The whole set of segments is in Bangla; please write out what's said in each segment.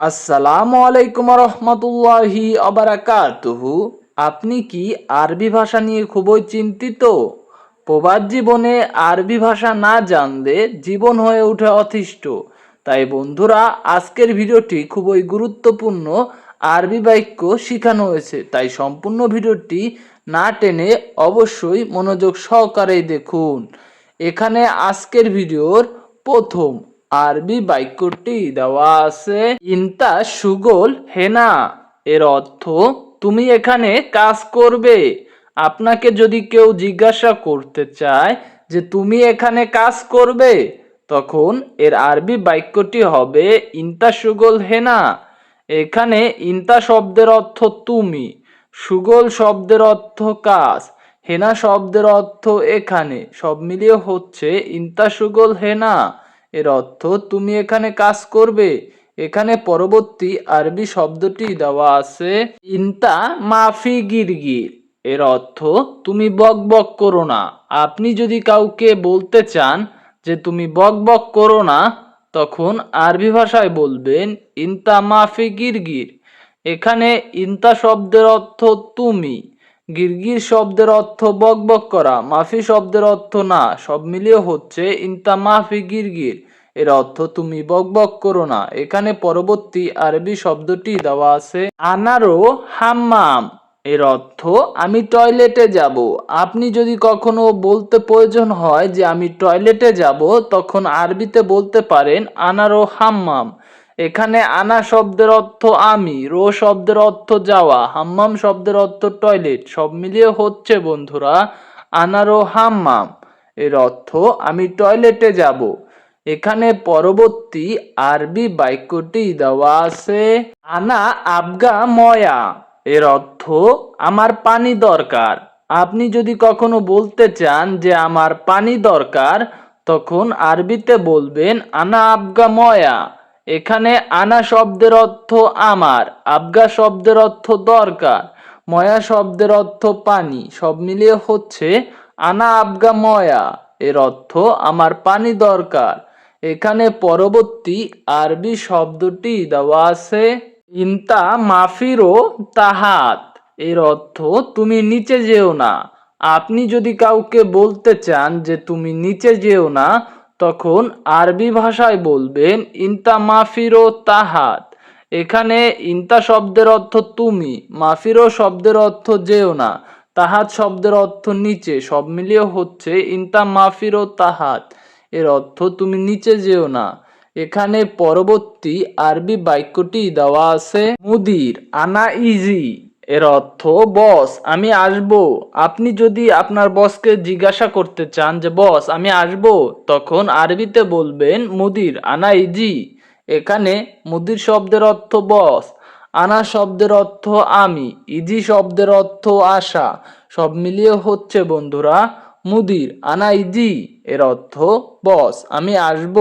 আসসালামু আলাইকুম রহমতুল্লাহি আবারাকাতুহু। আপনি কি আরবি ভাষা নিয়ে খুবই চিন্তিত? প্রবাস জীবনে আরবি ভাষা না জানলে জীবন হয়ে ওঠে অতিষ্ঠ। তাই বন্ধুরা, আজকের ভিডিওটি খুবই গুরুত্বপূর্ণ। আরবি বাক্য শেখানো হয়েছে, তাই সম্পূর্ণ ভিডিওটি না টেনে অবশ্যই মনোযোগ সহকারে দেখুন। এখানে আজকের ভিডিওর প্রথম আরবি বাক্যটি দেওয়া আছে, ইনতা সুগোল হেনা। এর অর্থ, তুমি এখানে কাজ করবে। আপনাকে যদি কেউ জিজ্ঞাসা করতে চায় যে তুমি এখানে কাজ করবে, তখন এর আরবি বাক্যটি হবে ইনতা সুগোল হেনা। এখানে ইনতা শব্দের অর্থ তুমি, সুগোল শব্দের অর্থ কাজ, হেনা শব্দের অর্থ এখানে, সব মিলিয়ে হচ্ছে ইনতা সুগোল হেনা। এর অর্থ তুমি এখানে কাজ করবে। এখানে পরবর্তী আরবি শব্দটি দেওয়া আছে, ইনতা মাফি গিরগির। এর অর্থ, তুমি বক বক করো না। আপনি যদি কাউকে বলতে চান যে তুমি বক বক করো না, তখন আরবি ভাষায় বলবেন ইনতা মাফি গিরগির। এখানে ইনতা শব্দের অর্থ তুমি, গিরগির শব্দের অর্থ বক বক করা, মাফি শব্দের অর্থ না, সব মিলিয়ে হচ্ছে ইনতা মাফি গিরগির। এর অর্থ তুমি বক বক করো না। এখানে পরবর্তী আরবি শব্দটি দেওয়া আছে, আনারো হাম্মাম। এর অর্থ, আমি টয়লেটে যাব। আপনি যদি কখনো বলতে প্রয়োজন হয় যে আমি টয়লেটে যাব, তখন আরবিতে বলতে পারেন আনারো হাম্মাম। এখানে আনা শব্দের অর্থ আমি, রো শব্দের অর্থ যাওয়া, হাম্মাম শব্দের অর্থ টয়লেট, সব মিলিয়ে হচ্ছে বন্ধুরা আনারো হাম্মাম। এর অর্থ, আমি টয়লেটে যাব। এখানে পরবর্তী আরবি বাক্যটি দেওয়া আছে, আনা আবগা ময়া। এর অর্থ, আমার পানি দরকার। আপনি যদি কখনো বলতে চান যে আমার পানি দরকার, তখন আরবিতে বলবেন আনা আবগা ময়া। এখানে আনা শব্দের অর্থ আমার, আবগা শব্দের অর্থ দরকার, ময়া শব্দের অর্থ পানি, সব মিলিয়ে হচ্ছে আনা আবগা ময়া। এর অর্থ, আমার পানি দরকার। এখানে পরবর্তী আরবি শব্দটি দেওয়া আছে, ইনতা মাফিরো তাহাত। এর অর্থ, তুমি নিচে যেও না। আপনি যদি কাউকে বলতে চান যে তুমি নিচে যেও না, তখন আরবি ভাষায় বলবেন ইনতা মাফিরো তাহাত। এখানে ইনতা শব্দের অর্থ তুমি, মাফিরো শব্দের অর্থ যেও না, তাহাত শব্দের অর্থ নিচে, সব মিলিয়ে হচ্ছে ইনতা মাফিরো তাহাত। এর অর্থ, তুমি নিচে যেও না। এখানে পরবর্তী আরবি বাক্যটি দেওয়া আছে, মুদির আনা ইজি। এর অর্থ, বস আমি আসব। আপনি যদি আপনার বসকে জিজ্ঞাসা করতে চান যে বস আমি আসব, তখন আরবিতে বলবেন মুদির আনা ইজি। এখানে মুদির শব্দের অর্থ বস, আনা শব্দের অর্থ আমি, ইজি শব্দের অর্থ আসা, সব মিলিয়ে হচ্ছে বন্ধুরা মুদির আনা ইজি। এর অর্থ, বস আমি আসব।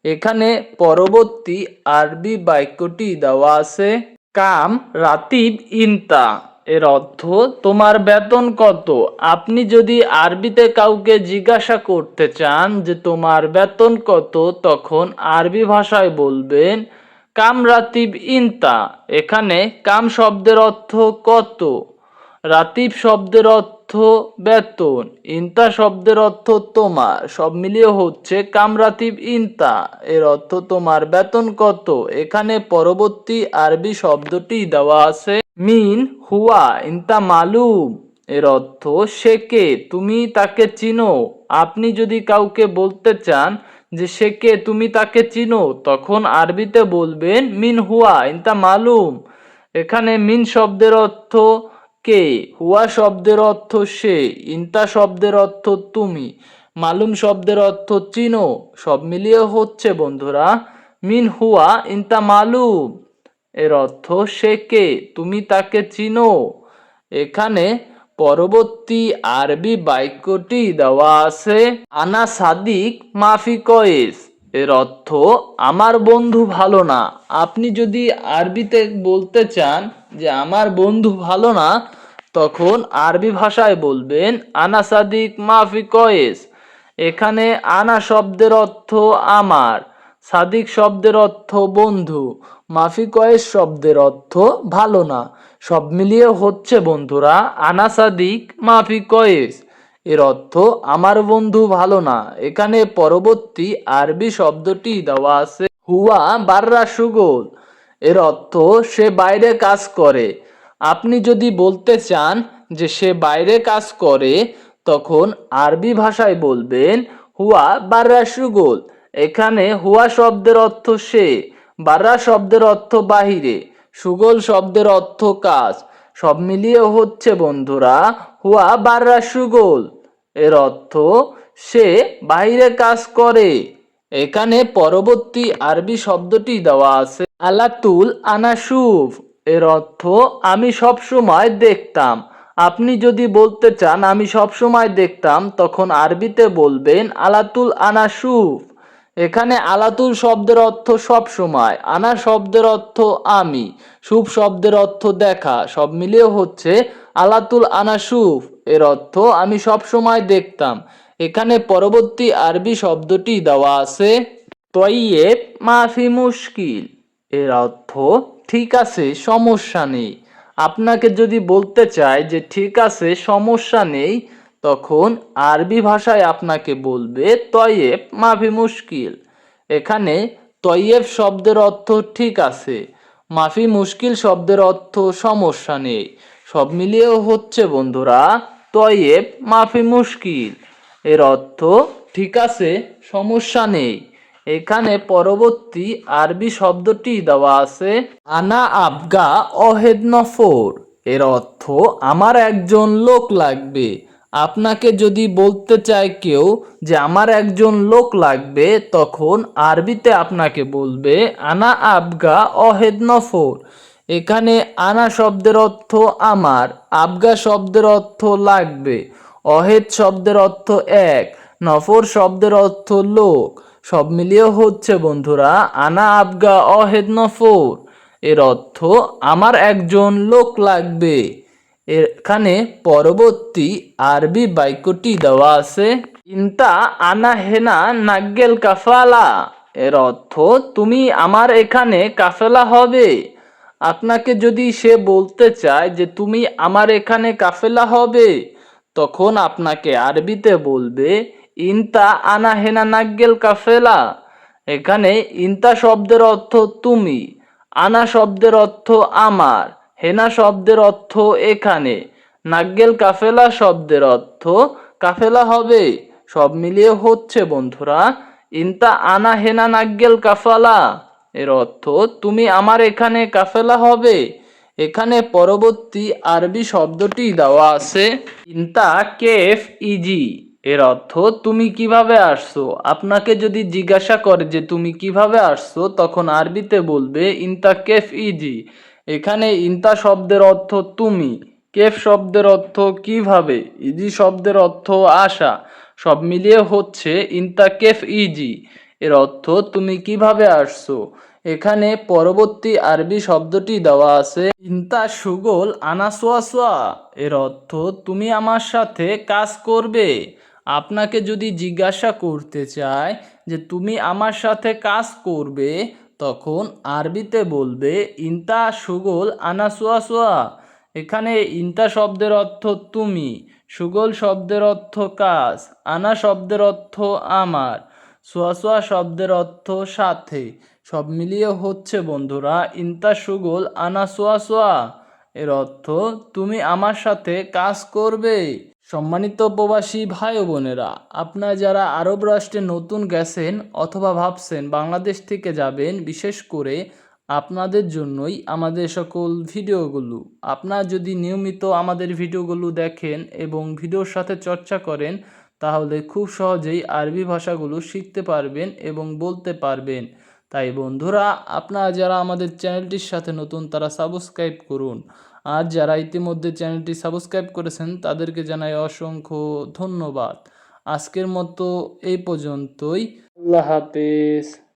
এখানে পরবর্তী আরবি বাক্যটি দেওয়া আছে, কাম রাতিব ইনতা। এর অর্থ, তোমার বেতন কত। আপনি যদি আরবিতে কাউকে জিজ্ঞাসা করতে চান যে তোমার বেতন কত, তখন আরবি ভাষায় বলবেন কাম রাতিব ইনতা। এখানে কাম শব্দের অর্থ কত, রাতিব শব্দের অর্থ বেতন, ইনতা শব্দের অর্থ তোমার, সব মিলিয়ে হচ্ছে কাম রাতিব ইনতা। এর অর্থ, তোমার বেতন কত। এখানে পরবর্তী আরবি শব্দটি দেওয়া আছে, মিন হুয়া ইনতা মালুম। এর অর্থ, সে কে, তুমি তাকে চিনো। আপনি যদি কাউকে বলতে চান যে সে কে, তুমি তাকে চিনো, তখন আরবিতে বলবেন মিন হুয়া ইনতা মালুম। এখানে মিন শব্দের অর্থ কে, হুয়া শব্দের অর্থ সে, ইনতা শব্দের অর্থ তুমি, মালুম শব্দের অর্থ চিনো, সব মিলিয়ে হচ্ছে বন্ধুরা মিন হুয়া ইনতা মালুম। এর অর্থ, সে কে, তুমি তাকে চিনো। এখানে পরবর্তী আরবি বাক্যটি দেওয়া আছে, আনা সাদিক মাফি কয়েস। এর অর্থ, আমার বন্ধু ভালো না। আপনি যদি আরবিতে বলতে চান যে আমার বন্ধু ভালো না, তখন আরবি ভাষায় বলবেন আনা সাদিক মাফি কয়েস। এখানে আনা শব্দের অর্থ আমার, সাদিক শব্দের অর্থ বন্ধু, মাফি কয়েস শব্দের অর্থ ভালো না। সব মিলিয়ে হচ্ছে বন্ধুরা আনা সাদিক মাফি কয়েস, এর অর্থ আমার বন্ধু ভালো না। এখানে পরবর্তী আরবি শব্দটি দেওয়া আছে হুয়া বাররা সুগোল, এর অর্থ সে বাইরে কাজ করে। আপনি যদি বলতে চান যে সে বাইরে কাজ করে, তখন আরবি ভাষায় বলবেন হুয়া বাররা সুগোল। এখানে হুয়া শব্দের অর্থ সে, বাররা শব্দের অর্থ বাহিরে, সুগোল শব্দের অর্থ কাজ। সব মিলিয়ে হচ্ছে বন্ধুরা হুয়া বাররা সুগোল, এর অর্থ সে বাইরে কাজ করে। এখানে পরবর্তী আরবি শব্দটি দেওয়া আছে আলাতুল আনাসুফ, এর অর্থ আমি সব সময় দেখতাম। আপনি যদি বলতে চান আমি সব সময় দেখতাম, তখন আরবিতে বলবেন আলাতুল আনাসুফ। এখানে আলাতুল শব্দের অর্থ সব সময়, আনা শব্দের অর্থ আমি, সুফ শব্দের অর্থ দেখা। সব মিলিয়ে হচ্ছে আলাতুল আনাসুফ, এর অর্থ আমি সব সময় দেখতাম। এখানে পরবর্তী আরবি শব্দটি দেওয়া আছে তয়্যেব মাফি মুশকিল, এর অর্থ ঠিক আছে সমস্যা নেই। আপনাকে যদি বলতে চায় যে ঠিক আছে সমস্যা নেই, তখন আরবি ভাষায় আপনাকে বলবে তয়্যেব মাফি মুশকিল। এখানে তয়্যেব শব্দের অর্থ ঠিক আছে, মাফি মুশকিল শব্দের অর্থ সমস্যা নেই। সব মিলিয়ে হচ্ছে বন্ধুরা তয়্যেব মাফি মুশকিল, এর অর্থ ঠিক আছে সমস্যা নেই। এখানে পরবর্তী আরবি শব্দটি দেওয়া আছে আনা আবগা অহেদ নফর, এর অর্থ আমার একজন লোক লাগবে। আপনাকে যদি বলতে চায় কেউ যে আমার একজন লোক লাগবে, তখন আরবিতে আপনাকে বলবে আনা আবগা অহেদ নফর। এখানে আনা শব্দের অর্থ আমার, আবগা শব্দের অর্থ লাগবে, অহেদ শব্দের অর্থ এক, নফর শব্দের অর্থ লোক। সব মিলিয়ে হচ্ছে বন্ধুরা আনা আবগা অহেদ নফর, এর অর্থ আমার একজন লোক লাগবে। এখানে পরবর্তী আরবি বাক্যটি দেওয়া আছে ইনতা আনা হেনা নাগ্গেল কাফালা, এর অর্থ তুমি আমার এখানে কাফেলা হবে। আপনাকে যদি সে বলতে চায় যে তুমি আমার এখানে কাফেলা হবে, তখন আপনাকে আরবিতে বলবে ইনতা আনা হেনা নাগ্গেল কাফেলা। এখানে ইনতা শব্দের অর্থ তুমি, আনা শব্দের অর্থ আমার, হেনা শব্দের অর্থ এখানে, নাগ্গেল কাফেলা শব্দের অর্থ কাফেলা হবে। সব মিলিয়ে হচ্ছে বন্ধুরা ইনতা আনা হেনা নাগ্গেল কাফালা, এর অর্থ তুমি আমার এখানে কাফেলা হবে। এখানে পরবর্তী আরবি শব্দটি দেওয়া আছে ইনতা কেফ ইজি, এর অর্থ তুমি কিভাবে আসছো। আপনাকে যদি জিজ্ঞাসা করে যে তুমি কিভাবে আসছো, তখন আরবিতে বলবে ইনতা কেফ ইজি। এখানে ইনতা শব্দের অর্থ তুমি, কেফ শব্দের অর্থ কিভাবে, ইজি শব্দের অর্থ আসা। সব মিলিয়ে হচ্ছে ইনতা কেফ ইজি, এর অর্থ তুমি কিভাবে আসছো। এখানে পরবর্তী আরবি শব্দটি দেওয়া আছে ইনতা সুগোল আনা সোয়া সোয়া, এর অর্থ তুমি আমার সাথে কাজ করবে। আপনাকে যদি জিজ্ঞাসা করতে চায় যে তুমি আমার সাথে কাজ করবে, তখন আরবিতে বলবে ইনতা সুগোল আনা সোয়া সোয়া। এখানে ইনতা শব্দের অর্থ তুমি, সুগোল শব্দের অর্থ কাজ, আনা শব্দের অর্থ আমার, সোয়া সোয়া শব্দের অর্থ সাথে। সব মিলিয়ে হচ্ছে বন্ধুরা ইনতা সুগোল আনা সোয়া সোয়া, এর অর্থ তুমি আমার সাথে কাজ করবে। সম্মানিত প্রবাসী ভাই ও বোনেরা, আপনারা যারা আরব রাষ্ট্রে নতুন গেছেন অথবা ভাবছেন বাংলাদেশ থেকে যাবেন, বিশেষ করে আপনাদের জন্যই আমাদের সকল ভিডিওগুলো। আপনারা যদি নিয়মিত আমাদের ভিডিওগুলো দেখেন এবং ভিডিওর সাথে চর্চা করেন, তাহলে খুব সহজেই আরবি ভাষাগুলো শিখতে পারবেন এবং বলতে পারবেন। তাই বন্ধুরা, আপনারা যারা আমাদের চ্যানেলটির সাথে নতুন তারা সাবস্ক্রাইব করুন। আর যারা ইতিমধ্যে চ্যানেলটি সাবস্ক্রাইব করেছেন তাদেরকে জানাই অসংখ্য ধন্যবাদ। আজকের মতো এই পর্যন্তই। আল্লাহ হাফেজ।